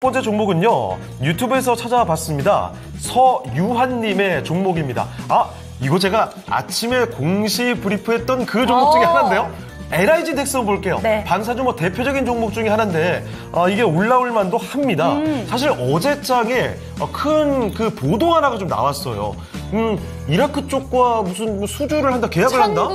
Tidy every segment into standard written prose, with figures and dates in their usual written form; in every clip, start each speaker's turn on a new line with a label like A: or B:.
A: 첫 번째 종목은요, 유튜브에서 찾아봤습니다. 서유한님의 종목입니다. 이거 제가 아침에 공시 브리프했던 그 종목 중에 하나인데요. LIG 넥슨 볼게요.
B: 네.
A: 반사주 대표적인 종목 중에 하나인데 이게 올라올 만도 합니다. 사실 어제장에 큰 그 보도 하나가 좀 나왔어요. 이라크 쪽과 무슨 수주를 한다, 계약을 한다?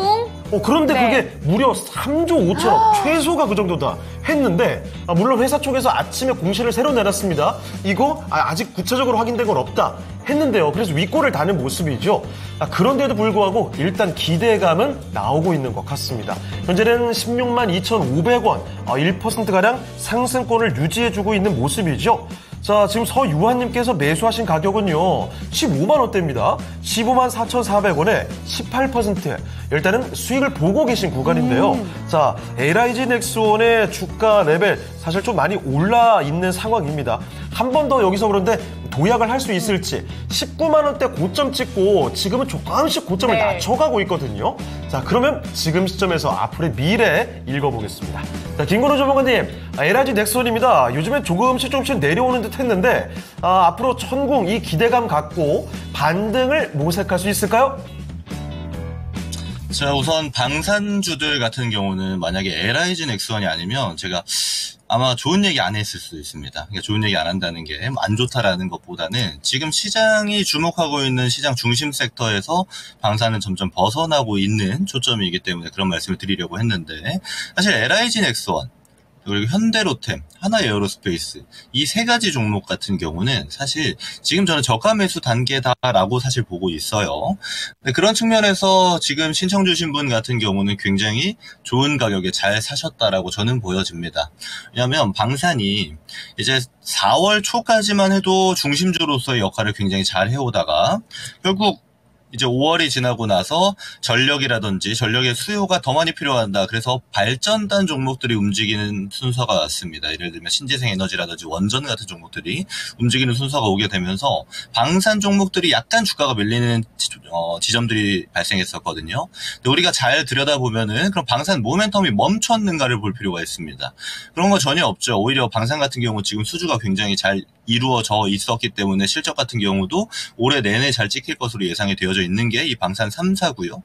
A: 그런데
B: 네.
A: 그게 무려 3조 5천억, 최소가 그 정도다 했는데, 물론 회사 쪽에서 아침에 공시를 새로 내놨습니다. 이거 아직 구체적으로 확인된 건 없다 했는데요. 그래서 윗골을 다는 모습이죠. 그런데도 불구하고 일단 기대감은 나오고 있는 것 같습니다. 현재는 16만 2,500원, 1%가량 상승권을 유지해주고 있는 모습이죠. 자, 지금 서유한님께서 매수하신 가격은요, 15만 원대입니다. 15만 4,400원에 18%. 일단은 수익을 보고 계신 구간인데요. 자, LIG 넥스원의 주가 레벨 사실 좀 많이 올라 있는 상황입니다. 한 번 더 여기서 그런데 도약을 할 수 있을지, 19만 원대 고점 찍고 지금은 조금씩 고점을 낮춰가고 있거든요. 자, 그러면 지금 시점에서 앞으로의 미래 읽어보겠습니다. 자, 김건우 전문가님, LIG 넥스원입니다. 요즘엔 조금씩 내려오는 듯 했는데, 앞으로 천공 이 기대감 갖고 반등을 모색할 수 있을까요?
C: 자, 우선 방산주들 같은 경우는 만약에 LIG 넥스원이 아니면 제가 아마 좋은 얘기 안 했을 수도 있습니다. 그러니까 좋은 얘기 안 한다는 게 안 좋다라는 것보다는 지금 시장이 주목하고 있는 시장 중심 섹터에서 방산은 점점 벗어나고 있는 초점이기 때문에 그런 말씀을 드리려고 했는데, 사실 LIG 넥스원, 그리고 현대로템, 하나에어로스페이스, 이 세 가지 종목 같은 경우는 사실 지금 저는 저가 매수 단계다라고 사실 보고 있어요. 근데 그런 측면에서 지금 신청 주신 분 같은 경우는 굉장히 좋은 가격에 잘 사셨다라고 저는 보여집니다. 왜냐하면 방산이 이제 4월 초까지만 해도 중심주로서의 역할을 굉장히 잘 해오다가 결국 이제 5월이 지나고 나서 전력이라든지 전력의 수요가 더 많이 필요하다. 그래서 발전단 종목들이 움직이는 순서가 왔습니다. 예를 들면 신재생 에너지라든지 원전 같은 종목들이 움직이는 순서가 오게 되면서 방산 종목들이 약간 주가가 밀리는 지점들이 발생했었거든요. 근데 우리가 잘 들여다보면은 그럼 방산 모멘텀이 멈췄는가를 볼 필요가 있습니다. 그런 거 전혀 없죠. 오히려 방산 같은 경우 지금 수주가 굉장히 잘 이루어져 있었기 때문에 실적 같은 경우도 올해 내내 잘 찍힐 것으로 예상이 되어져 있는 게 이 방산 3사고요.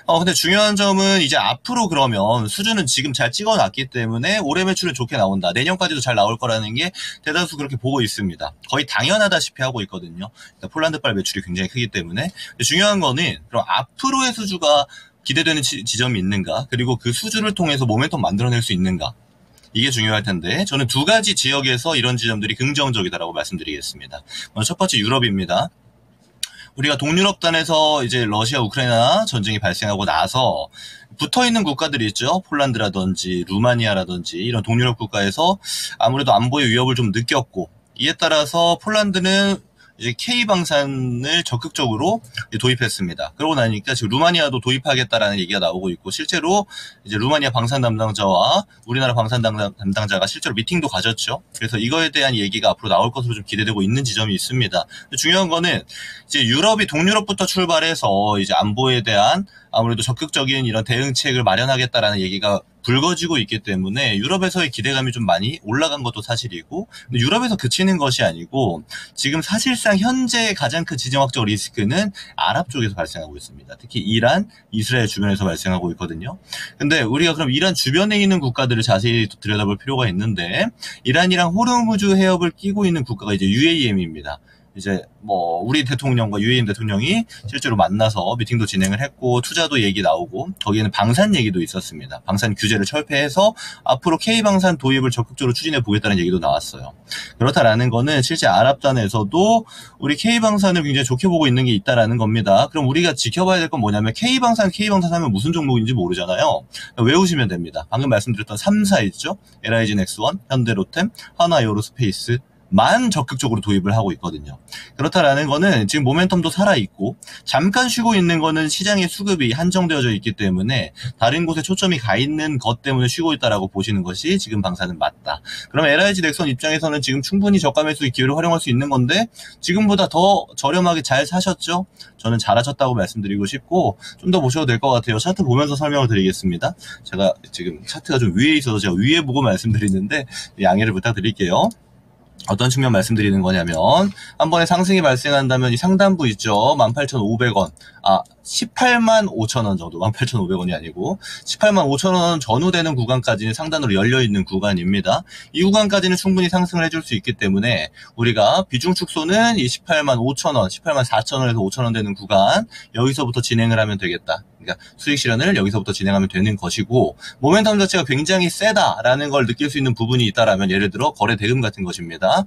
C: 근데 중요한 점은 이제 앞으로 그러면 수주는 지금 잘 찍어놨기 때문에 올해 매출은 좋게 나온다. 내년까지도 잘 나올 거라는 게 대다수 그렇게 보고 있습니다. 거의 당연하다시피 하고 있거든요. 그러니까 폴란드발 매출이 굉장히 크기 때문에. 중요한 거는 그럼 앞으로의 수주가 기대되는 지점이 있는가, 그리고 그 수주를 통해서 모멘텀 만들어낼 수 있는가, 이게 중요할 텐데, 저는 두 가지 지역에서 이런 지점들이 긍정적이다라고 말씀드리겠습니다. 먼저 첫 번째 유럽입니다. 우리가 동유럽단에서 이제 러시아 우크라이나 전쟁이 발생하고 나서 붙어있는 국가들이 있죠. 폴란드라든지 루마니아라든지 이런 동유럽 국가에서 아무래도 안보의 위협을 좀 느꼈고, 이에 따라서 폴란드는 이제 K방산을 적극적으로 도입했습니다. 그러고 나니까 지금 루마니아도 도입하겠다라는 얘기가 나오고 있고, 실제로 이제 루마니아 방산 담당자와 우리나라 방산 담당자가 실제로 미팅도 가졌죠. 그래서 이거에 대한 얘기가 앞으로 나올 것으로 좀 기대되고 있는 지점이 있습니다. 중요한 거는 이제 유럽이 동유럽부터 출발해서 이제 안보에 대한 아무래도 적극적인 이런 대응책을 마련하겠다라는 얘기가 불거지고 있기 때문에 유럽에서의 기대감이 좀 많이 올라간 것도 사실이고, 근데 유럽에서 그치는 것이 아니고 지금 사실상 현재 가장 큰 지정학적 리스크는 아랍 쪽에서 발생하고 있습니다. 특히 이란, 이스라엘 주변에서 발생하고 있거든요. 근데 우리가 그럼 이란 주변에 있는 국가들을 자세히 들여다볼 필요가 있는데, 이란이랑 호르무즈 해협을 끼고 있는 국가가 이제 UAE입니다. 이제 우리 대통령과 UAE 대통령이 실제로 만나서 미팅도 진행을 했고, 투자도 얘기 나오고, 거기에는 방산 얘기도 있었습니다. 방산 규제를 철폐해서 앞으로 K방산 도입을 적극적으로 추진해 보겠다는 얘기도 나왔어요. 그렇다라는 거는 실제 아랍단에서도 우리 K방산을 굉장히 좋게 보고 있는 게 있다라는 겁니다. 그럼 우리가 지켜봐야 될 건 뭐냐면, K방산 하면 무슨 종목인지 모르잖아요. 외우시면 됩니다. 방금 말씀드렸던 3사 있죠? LIG 넥스원, 현대로템, 하나에어로스페이스 만 적극적으로 도입을 하고 있거든요. 그렇다라는 거는 지금 모멘텀도 살아있고, 잠깐 쉬고 있는 거는 시장의 수급이 한정되어져 있기 때문에 다른 곳에 초점이 가 있는 것 때문에 쉬고 있다라고 보시는 것이 지금 방사는 맞다. 그럼 LIG 넥스원 입장에서는 지금 충분히 저가 매수 기회를 활용할 수 있는 건데, 지금보다 더 저렴하게 잘 사셨죠? 저는 잘하셨다고 말씀드리고 싶고, 좀 더 보셔도 될 것 같아요. 차트 보면서 설명을 드리겠습니다. 제가 지금 차트가 좀 위에 있어서 제가 위에 보고 말씀드리는데 양해를 부탁드릴게요. 어떤 측면 말씀드리는 거냐면 한 번에 상승이 발생한다면 이 상단부 있죠. 18,500원. 18만 5천 원 정도. 18,500원이 아니고 18만 5천 원 전후되는 구간까지는 상단으로 열려있는 구간입니다. 이 구간까지는 충분히 상승을 해줄 수 있기 때문에 우리가 비중 축소는 이 18만 5천 원, 18만 4천 원에서 5천 원 되는 구간 여기서부터 진행을 하면 되겠다. 그러니까 수익 실현을 여기서부터 진행하면 되는 것이고 모멘텀 자체가 굉장히 세다라는 걸 느낄 수 있는 부분이 있다라면 예를 들어 거래 대금 같은 것입니다.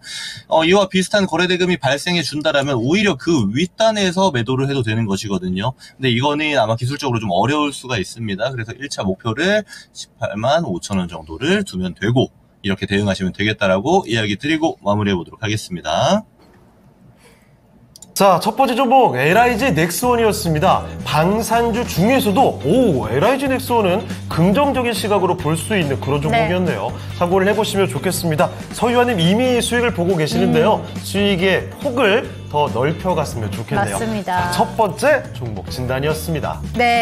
C: 이와 비슷한 거래 대금이 발생해 준다라면 오히려 그 윗단에서 매도를 해도 되는 것이거든요. 근데 이거는 아마 기술적으로 좀 어려울 수가 있습니다. 그래서 1차 목표를 18만 5천 원 정도를 두면 되고 이렇게 대응하시면 되겠다라고 이야기 드리고 마무리해 보도록 하겠습니다.
A: 자, 첫 번째 종목 LIG 넥스원이었습니다. 방산주 중에서도 LIG 넥스원은 긍정적인 시각으로 볼 수 있는 그런 종목이었네요. 참고를 해보시면 좋겠습니다. 서유아님 이미 수익을 보고 계시는데요. 수익의 폭을 더 넓혀갔으면 좋겠네요.
B: 맞습니다.
A: 자, 첫 번째 종목 진단이었습니다.
B: 네.